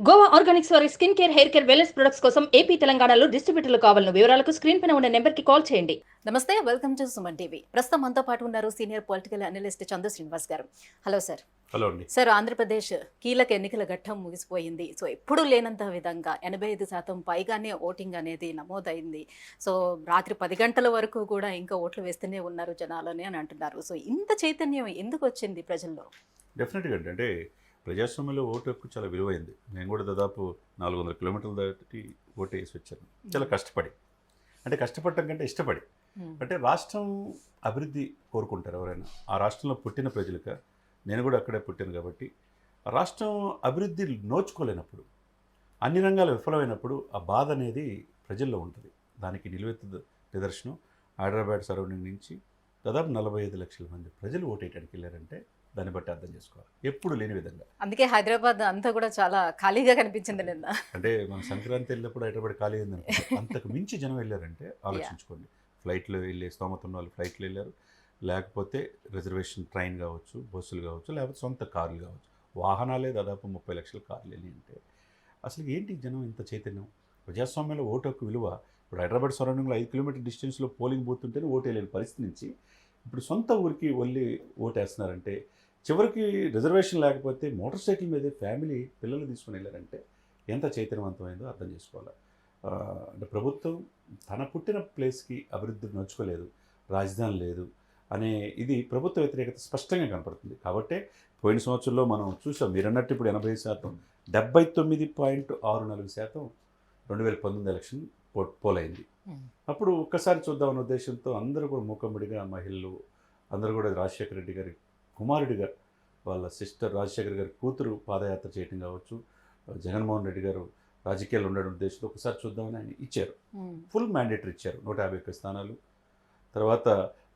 Goa Organics వారి skin care, hair care, wellness products కోసం AP, తెలంగాణలో డిస్ట్రిబ్యూటర్లు కావాలను వివరాలకు స్క్రీన్ పైన ఉన్న నెంబర్కి కాల్ చేయండి. నమస్తే, వెల్కమ్ టు సుమన్ టీవీ. ప్రస్తుతం మనతో పాటు ఉన్నారు senior political analyst Chandu Srinivas garu. Hello sir. Hello అండి. సార్, ఆంధ్రప్రదేశ్ కీలక ఎన్నికల ఘట్టం ముగిసిపోయింది. సో ఎప్పుడూ లేనంత విధంగా 85% పైగానే ఓటింగ్ అనేది నమోదైంది. సో రాత్రి 10 గంటల వరకు కూడా ఇంకా ఓట్లు వేస్తూనే ఉన్నారు జనాలని అని అంటున్నారు. సో ఇంత చైతన్యం ఎందుకు వచ్చింది ప్రజల్లో? డెఫినెట్గా అంటే ప్రజాస్వామ్యంలో ఓటు హక్కు చాలా విలువైంది. నేను కూడా దాదాపు 400 కిలోమీటర్ల దాటి ఓటు వేసి వచ్చాను. చాలా కష్టపడి, అంటే కష్టపడటం కంటే ఇష్టపడి. అంటే రాష్ట్రం అభివృద్ధి కోరుకుంటారు ఎవరైనా. ఆ రాష్ట్రంలో పుట్టిన ప్రజలుగా నేను కూడా అక్కడే పుట్టాను కాబట్టి ఆ రాష్ట్రం అభివృద్ధి నోచుకోలేనప్పుడు, అన్ని రంగాలు విఫలమైనప్పుడు ఆ బాధ అనేది ప్రజల్లో ఉంటుంది. దానికి నిలువెత్తు నిదర్శనం హైదరాబాద్ సరౌండింగ్ నుంచి దాదాపు 45 లక్షల మంది ప్రజలు ఓటేయడానికి వెళ్ళారంటే దాన్ని బట్టి అర్థం చేసుకోవాలి. ఎప్పుడు లేని విధంగా. అందుకే హైదరాబాద్ అంతా కూడా చాలా ఖాళీగా కనిపించింది నిన్న. అంటే మన సంక్రాంతి వెళ్ళినప్పుడు హైదరాబాద్ ఖాళీ అయిందనుకో, అంతకు మించి జనం వెళ్ళారంటే ఆలోచించుకోండి. ఫ్లైట్లో వెళ్ళే స్తోమత ఉన్న వాళ్ళు ఫ్లైట్లో వెళ్ళారు, లేకపోతే రిజర్వేషన్ ట్రైన్ కావచ్చు, బస్సులు కావచ్చు, లేకపోతే సొంత కార్లు కావచ్చు. వాహనాలే దాదాపు 30 లక్షల కార్లు వెళ్ళి అంటే అసలు ఏంటి జనం ఇంత చైతన్యం? ప్రజాస్వామ్యంలో ఓటు హక్కు విలువ. ఇప్పుడు హైదరాబాద్ సరౌండింగ్లో 5 కిలోమీటర్ డిస్టెన్స్లో పోలింగ్ బూత్ ఉంటేనే ఓటు వేయలేని పరిస్థితి నుంచి ఇప్పుడు సొంత ఊరికి వెళ్ళి ఓటేస్తున్నారంటే, చివరికి రిజర్వేషన్ లేకపోతే మోటార్ సైకిల్ మీదే ఫ్యామిలీ పిల్లలు తీసుకుని వెళ్ళారంటే ఎంత చైతన్యవంతమైందో అర్థం చేసుకోవాలి. అంటే ప్రభుత్వం తన పుట్టిన ప్లేస్కి అభివృద్ధి నోచుకోలేదు, రాజధాని లేదు అనే ఇది ప్రభుత్వ వ్యతిరేకత స్పష్టంగా కనపడుతుంది. కాబట్టే పోయిన సంవత్సరంలో మనం చూసాం, మీరు అన్నట్టు ఇప్పుడు 80%, 79.64% 2019 ఎలక్షన్ పోలైంది. అప్పుడు ఒక్కసారి చూద్దామన్న ఉద్దేశంతో అందరూ కూడా మూకమ్మడిగా, మహిళలు అందరూ కూడా రాజశేఖర రెడ్డి గారి కుమారుడిగా వాళ్ళ సిస్టర్ రాజశేఖర్ గారి కూతురు పాదయాత్ర చేయడం కావచ్చు, జగన్మోహన్ రెడ్డి గారు రాజకీయాలు ఉండడం ఉద్దేశంతో ఒకసారి చూద్దామని ఆయన ఇచ్చారు. ఫుల్ మ్యాండేటరీ ఇచ్చారు, 151 స్థానాలు. తర్వాత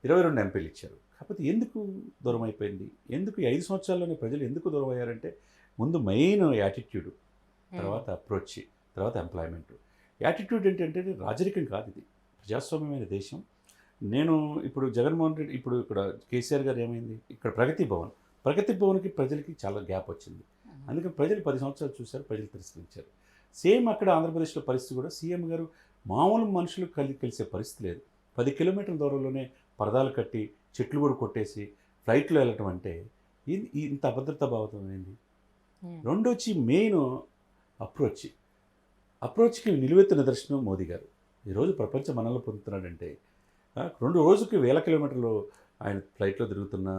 22 ఎంపీలు ఇచ్చారు. కాకపోతే ఎందుకు దూరం అయిపోయింది? ఎందుకు ఈ 5 సంవత్సరాల్లోనే ప్రజలు ఎందుకు దూరం అయ్యారంటే, ముందు మెయిన్ యాటిట్యూడ్, తర్వాత అప్రోచ్, తర్వాత ఎంప్లాయ్మెంట్. యాటిట్యూడ్ ఏంటంటే రాజరికం కాదు, ఇది ప్రజాస్వామ్యమైన దేశం. నేను ఇప్పుడు జగన్మోహన్ రెడ్డి, ఇప్పుడు ఇక్కడ కేసీఆర్ గారు ఏమైంది, ఇక్కడ ప్రగతి భవన్కి ప్రజలకి చాలా గ్యాప్ వచ్చింది. అందుకని ప్రజలు 10 సంవత్సరాలు చూశారు, ప్రజలు తిరస్కరించారు. సేమ్ అక్కడ ఆంధ్రప్రదేశ్లో పరిస్థితి కూడా సీఎం గారు మామూలు మనుషులు కలిసే పరిస్థితి లేదు. 10 కిలోమీటర్ల దూరంలోనే పరదాలు కట్టి చెట్లు కూడా కొట్టేసి ఫ్లైట్లో వెళ్ళటం అంటే ఇంత అభద్రతా భావం ఏంది? రెండు వచ్చి మెయిన్ అప్రోచ్కి నిలువెత్తు నిదర్శనం మోదీ గారు. ఈరోజు ప్రపంచ మనల్ని పొందుతున్నాడంటే 2 రోజుకి 1000 కిలోమీటర్లు ఆయన ఫ్లైట్లో తిరుగుతున్న,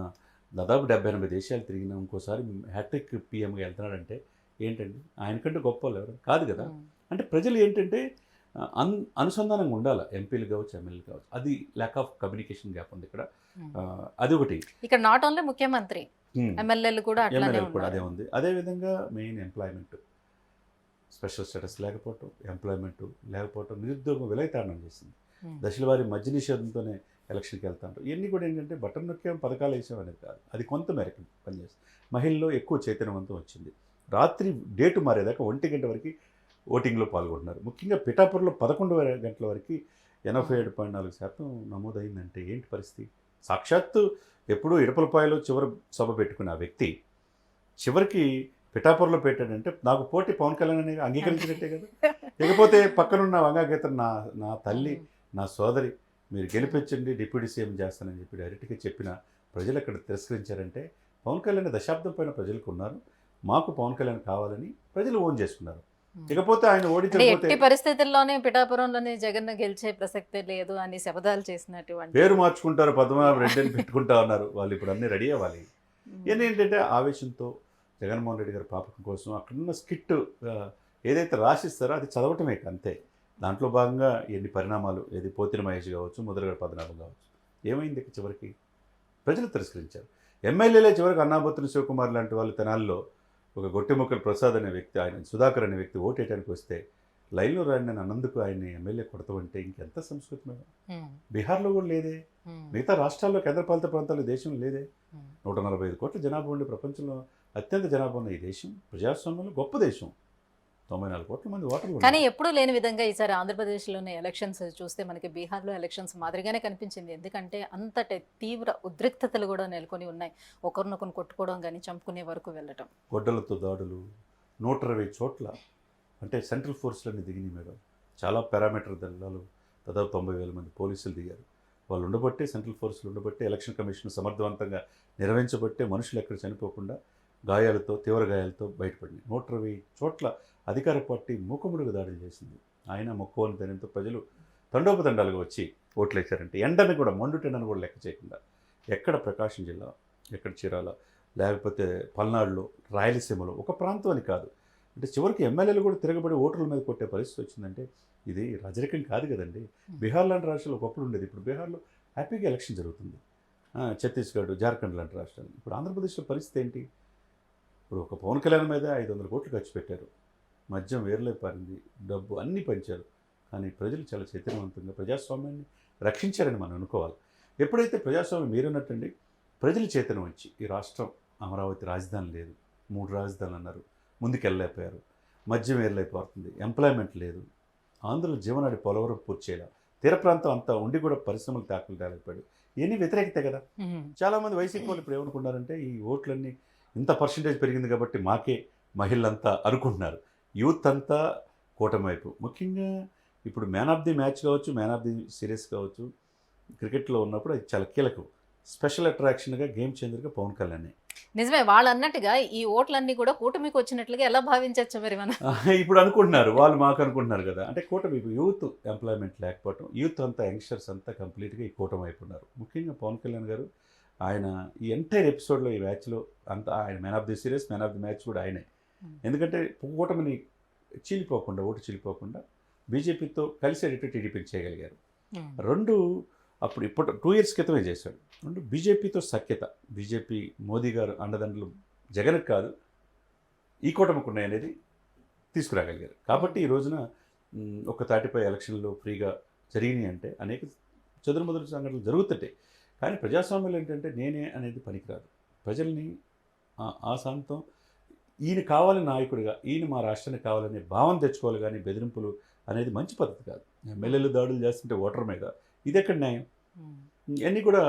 దాదాపు 70-80 దేశాలు తిరిగిన, ఇంకోసారి హ్యాట్రిక్ పీఎంగా వెళ్తున్నాడంటే ఏంటండి? ఆయనకంటే గొప్ప వాళ్ళు ఎవరు కాదు కదా. అంటే ప్రజలు ఏంటంటే అనుసంధానంగా ఉండాలి, ఎంపీలు కావచ్చు, ఎమ్మెల్యేలు కావచ్చు. అది ల్యాక్ ఆఫ్ కమ్యూనికేషన్ గ్యాప్ ఉంది ఇక్కడ. అది ఒకటి. ఇక్కడ నాట్ ఓన్లీ ముఖ్యమంత్రి, ఎమ్మెల్యేలు కూడా అదే ఉంది. అదేవిధంగా మెయిన్ ఎంప్లాయ్మెంట్, స్పెషల్ స్టేటస్ లేకపోవటం, ఎంప్లాయ్మెంట్ లేకపోవటం, నిరుద్యోగం విలయతాండం చేసింది. దశల వారి మద్య నిషేధంతోనే ఎలక్షన్కి వెళ్తాంటారు. ఇవన్నీ కూడా ఏంటంటే బటన్ నొక్కే పథకాలు వేసాం అనేది కాదు, అది కొంత మేరకు పనిచేస్తుంది. మహిళల్లో ఎక్కువ చైతన్యవంతం వచ్చింది. రాత్రి డేటు మారేదాకా 1 గంట వరకు ఓటింగ్లో పాల్గొంటున్నారు. ముఖ్యంగా పిఠాపురంలో 11 గంటల వరకు 87.4% నమోదైందంటే ఏంటి పరిస్థితి? సాక్షాత్తు ఎప్పుడూ ఇడపలపాయలో చివరి సభ పెట్టుకున్న ఆ వ్యక్తి చివరికి పిఠాపురంలో పెట్టాడంటే నాకు పోటీ పవన్ కళ్యాణ్ అనేది అంగీకరించినట్టే కదా. లేకపోతే పక్కనున్న వంగాగీత నా తల్లి, నా సోదరి, మీరు గెలిపించండి, డిప్యూటీ సీఎం చేస్తానని చెప్పి డైరెక్ట్గా చెప్పిన ప్రజలు అక్కడ తిరస్కరించారంటే పవన్ కళ్యాణ్ దశాబ్దం పైన ప్రజలకు ఉన్నారు. మాకు పవన్ కళ్యాణ్ కావాలని ప్రజలు ఓన్ చేసుకున్నారు. ఇకపోతే ఆయన ఓడించకపోతే పరిస్థితుల్లోనే పిఠాపురంలోనే జగన్ గెలిచే ప్రసక్తే లేదు అని శపథాలు చేసినటువంటి పేరు మార్చుకుంటారు, పద్మనాభ రెడ్డిని పెట్టుకుంటా ఉన్నారు. వాళ్ళు ఇప్పుడు అన్ని రెడీ అవ్వాలి. ఏంటంటే ఆవేశంతో జగన్మోహన్ రెడ్డి గారి పాపకం కోసం అక్కడున్న స్కిట్ ఏదైతే రాసిస్తారో అది చదవటమే అంతే. దాంట్లో భాగంగా ఎన్ని పరిణామాలు, ఏది పోతిన మహేష్ కావచ్చు, ముద్రగడ పద్మనాభం కావచ్చు, ఏమైంది చివరికి ప్రజలు తిరస్కరించారు. ఎమ్మెల్యేలే చివరికి అన్నాబొత్తుని శివకుమార్ లాంటి వాళ్ళు తెనాల్లో ఒక గొట్టెముక్కల ప్రసాద్ అనే వ్యక్తి, ఆయన సుధాకర్ అనే వ్యక్తి ఓటేయడానికి వస్తే లైన్లో రాని నేను అన్నందుకు ఆయన్ని ఎమ్మెల్యే కొడతామంటే ఇంకెంత సంస్కృతి మీద. బీహార్లో కూడా లేదే, మిగతా రాష్ట్రాల్లో, కేంద్రపాలిత ప్రాంతాల్లో దేశం లేదే. 145 కోట్ల జనాభా ఉండే ప్రపంచంలో అత్యంత జనాభా ఉన్న ఈ దేశం, ప్రజాస్వామ్యంలో గొప్ప దేశం, 94 కోట్ల మంది ఓటర్లు. కానీ ఎప్పుడూ లేని విధంగా ఈసారి ఆంధ్రప్రదేశ్లోని ఎలక్షన్స్ చూస్తే మనకి బీహార్లో ఎలక్షన్స్ మాదిరిగానే కనిపించింది. ఎందుకంటే అంతటి తీవ్ర ఉద్రిక్తతలు కూడా నెలకొని ఉన్నాయి. ఒకరినొకరు కొట్టుకోవడం కానీ చంపుకునే వరకు వెళ్ళటం, గొడ్డలతో దాడులు, 120 చోట్ల అంటే సెంట్రల్ ఫోర్స్లన్నీ దిగినాయి మేడం. చాలా పారామీటర్ దళాలు దాదాపు 90,000 మంది పోలీసులు దిగారు. వాళ్ళు ఉండబట్టే, సెంట్రల్ ఫోర్స్లు ఉండబట్టే, ఎలక్షన్ కమిషన్ సమర్థవంతంగా నిర్వహించబట్టే మనుషులు ఎక్కడ చనిపోకుండా గాయాలతో, తీవ్ర గాయాలతో బయటపడింది. 120 చోట్ల అధికార పార్టీ మూకుముడిగా దాడులు చేసింది. ఆయన మొక్కువని ధైర్యంతో ప్రజలు తండోపతండాలుగా వచ్చి ఓట్లేశారంటే ఎండని కూడా, మండుటెండని కూడా లెక్క చేయకుండా, ఎక్కడ ప్రకాశం జిల్లా, ఎక్కడ చీరాల, లేకపోతే పల్నాడులో, రాయలసీమలో, ఒక ప్రాంతం అని కాదు, అంటే చివరికి ఎమ్మెల్యేలు కూడా తిరగబడి ఓటర్ల మీద కొట్టే పరిస్థితి వచ్చిందంటే ఇది రాజరికం కాదు కదండి. బీహార్ లాంటి రాష్ట్రాలు ఒకప్పుడు ఉండేది, ఇప్పుడు బీహార్లో హ్యాపీగా ఎలక్షన్ జరుగుతుంది. ఛత్తీస్గఢ్, జార్ఖండ్ లాంటి రాష్ట్రాలు. ఇప్పుడు ఆంధ్రప్రదేశ్లో పరిస్థితి ఏంటి? ఇప్పుడు ఒక పవన్ కళ్యాణ్ మీద 500 కోట్లు ఖర్చు పెట్టారు, మద్యం వేర్లే పారింది, డబ్బు అన్నీ పంచారు. కానీ ప్రజలు చాలా చైతన్యవంతంగా ప్రజాస్వామ్యాన్ని రక్షించారని మనం అనుకోవాలి. ఎప్పుడైతే ప్రజాస్వామ్యం మీరున్నట్టండి ప్రజలు చైతన్యం వచ్చి ఈ రాష్ట్రం అమరావతి రాజధాని లేదు, 3 రాజధానులు అన్నారు, ముందుకెళ్ళలేకపోయారు, మద్యం వేర్లైపోతుంది, ఎంప్లాయ్మెంట్ లేదు, ఆంధ్రుల జీవనాడి పోలవరం పూర్తి చేయాలి, తీర ప్రాంతం అంతా ఉండి కూడా పరిశ్రమలు తాకులు తేలేకపోయాడు. ఇవన్నీ వ్యతిరేకతే కదా. చాలామంది వైసీపీ వాళ్ళు ఇప్పుడు ఏమనుకున్నారంటే ఈ ఓట్లన్నీ ఇంత పర్సంటేజ్ పెరిగింది కాబట్టి మాకే మహిళలంతా అనుకుంటున్నారు. యూత్ అంతా కూటమి వైపు. ముఖ్యంగా ఇప్పుడు మ్యాన్ ఆఫ్ ది మ్యాచ్ కావచ్చు, మ్యాన్ ఆఫ్ ది సిరీస్ కావచ్చు, క్రికెట్లో ఉన్నప్పుడు అది చాలా కీలకం. స్పెషల్ అట్రాక్షన్గా, గేమ్ చేంజర్గా పవన్ కళ్యాణ్. నిజమే, వాళ్ళు అన్నట్టుగా ఈ ఓట్లన్నీ కూడా కూటమికి వచ్చినట్లుగా ఎలా భావించవచ్చు మరి మనం? ఇప్పుడు అనుకుంటున్నారు వాళ్ళు, మాకు అనుకుంటున్నారు కదా. అంటే కూటమి యూత్ ఎంప్లాయ్మెంట్ లేకపోవటం, యూత్ అంతా, యంగ్స్టర్స్ అంతా కంప్లీట్గా ఈ కూటమి అయిపోయినారు. ముఖ్యంగా పవన్ కళ్యాణ్ గారు ఆయన ఈ ఎంటైర్ ఎపిసోడ్లో, ఈ మ్యాచ్లో అంతా ఆయన man of the series, man of the match కూడా ఆయనే. ఎందుకంటే కూటమిని చీలిపోకుండా, ఓటు చీలిపోకుండా బీజేపీతో కలిసేటట్టు టీడీపీని చేయగలిగారు. 2 అప్పుడు ఇప్పుడు 2 years క్రితమే చేశాడు. 2 బీజేపీతో సఖ్యత, బీజేపీ మోదీ గారు అండదండలు జగన్కి కాదు ఈ కూటమికి ఉన్నాయనేది తీసుకురాగలిగారు. కాబట్టి ఈ రోజున ఒక తాటిపై ఎలక్షన్లు ఫ్రీగా జరిగినాయి అంటే అనేక చెదురుమదురు సంఘటనలు జరుగుతుంటాయి. కానీ ప్రజాస్వామ్యంలో ఏంటంటే నేనే అనేది పనికిరాదు. ప్రజల్ని ఆ శాంతం ఈయన కావాలి నాయకుడిగా, ఈయన మా రాష్ట్రానికి కావాలనే భావన తెచ్చుకోవాలి. కానీ బెదిరింపులు అనేది మంచి పద్ధతి కాదు. ఎమ్మెల్యేలు దాడులు చేస్తుంటే ఓటర్ మీద, ఇది ఎక్కడ న్యాయం? ఇవన్నీ కూడా.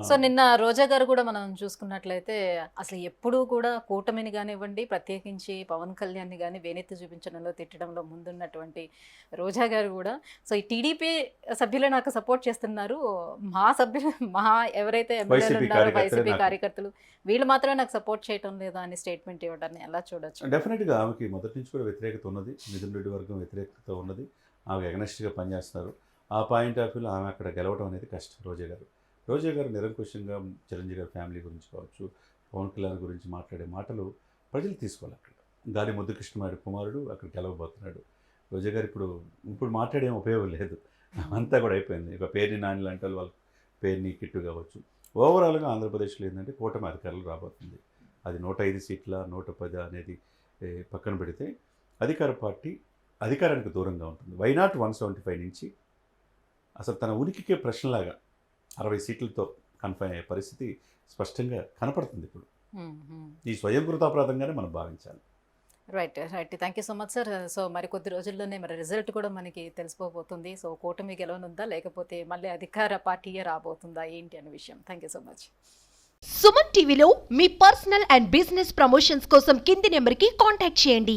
సో నిన్న రోజా గారు కూడా మనం చూసుకున్నట్లయితే అసలు ఎప్పుడూ కూడా కూటమిని కానివ్వండి, ప్రత్యేకించి పవన్ కళ్యాణ్ని కానీ వేనెత్తి చూపించడంలో, తిట్టడంలో ముందున్నటువంటి రోజా గారు కూడా సో ఈ టీడీపీ సభ్యులు నాకు సపోర్ట్ చేస్తున్నారు, మా సభ్యులు, మా ఎవరైతే ఎమ్మెల్యేలు ఉన్నారో వైసీపీ కార్యకర్తలు వీళ్ళు మాత్రమే నాకు సపోర్ట్ చేయటం లేదా అని స్టేట్మెంట్ ఇవ్వడాన్ని ఎలా చూడొచ్చు? డెఫినెట్గా ఆమెకి మొదటి నుంచి కూడా వ్యతిరేకత ఉన్నది, మిథున్ రెడ్డి వర్గం వ్యతిరేకత ఉన్నది, ఆమె ఎగనెస్ట్గా పనిచేస్తున్నారు. ఆ పాయింట్ ఆఫ్ వ్యూలో ఆమె అక్కడ గెలవడం అనేది కష్టం. రోజా గారు నిరంకుశంగా చిరంజీవి గారి ఫ్యామిలీ గురించి కావచ్చు, పవన్ కళ్యాణ్ గురించి మాట్లాడే మాటలు ప్రజలు తీసుకోవాలి. అక్కడ గాలి ముద్దు కృష్ణమాడి కుమారుడు అక్కడ గెలవబోతున్నాడు. రోజా గారు ఇప్పుడు మాట్లాడే ఉపయోగం లేదు, అంతా కూడా అయిపోయింది. ఇక పేరుని నాని లాంటి వాళ్ళ పేరుని కిట్టు కావచ్చు. ఓవరాల్గా ఆంధ్రప్రదేశ్లో ఏంటంటే కూటమి అధికారులు రాబోతుంది. అది 105 సీట్ల 110 అనేది పక్కన పెడితే అధికార పార్టీ అధికారానికి దూరంగా ఉంటుంది. వై నాట్ 175 నుంచి అసలు తన ఉనికికే ప్రశ్నలాగా 60 సీట్లతో కన్ఫైన్ అయ్యే పరిస్థితి స్పష్టంగా కనపడుతుంది ఇప్పుడు. ఈ స్వయం కృతాపరాధంగానే మనం భావించాలి. Right. Thank you so much sir. So మరి కొద్ది రోజుల్లోనే మరి రిజల్ట్ కూడా మనకి తెలిసిపోబోతుంది. సో కూటమి గెలవనుందా లేకపోతే మళ్ళీ అధికార పార్టీయే రాబోతుందా ఏంటి అనే విషయం. Thank you so much. Suman టీవీలో మీ పర్సనల్ అండ్ బిజినెస్ ప్రమోషన్స్ కోసం కింది నెంబర్కి కాంటాక్ట్ చేయండి.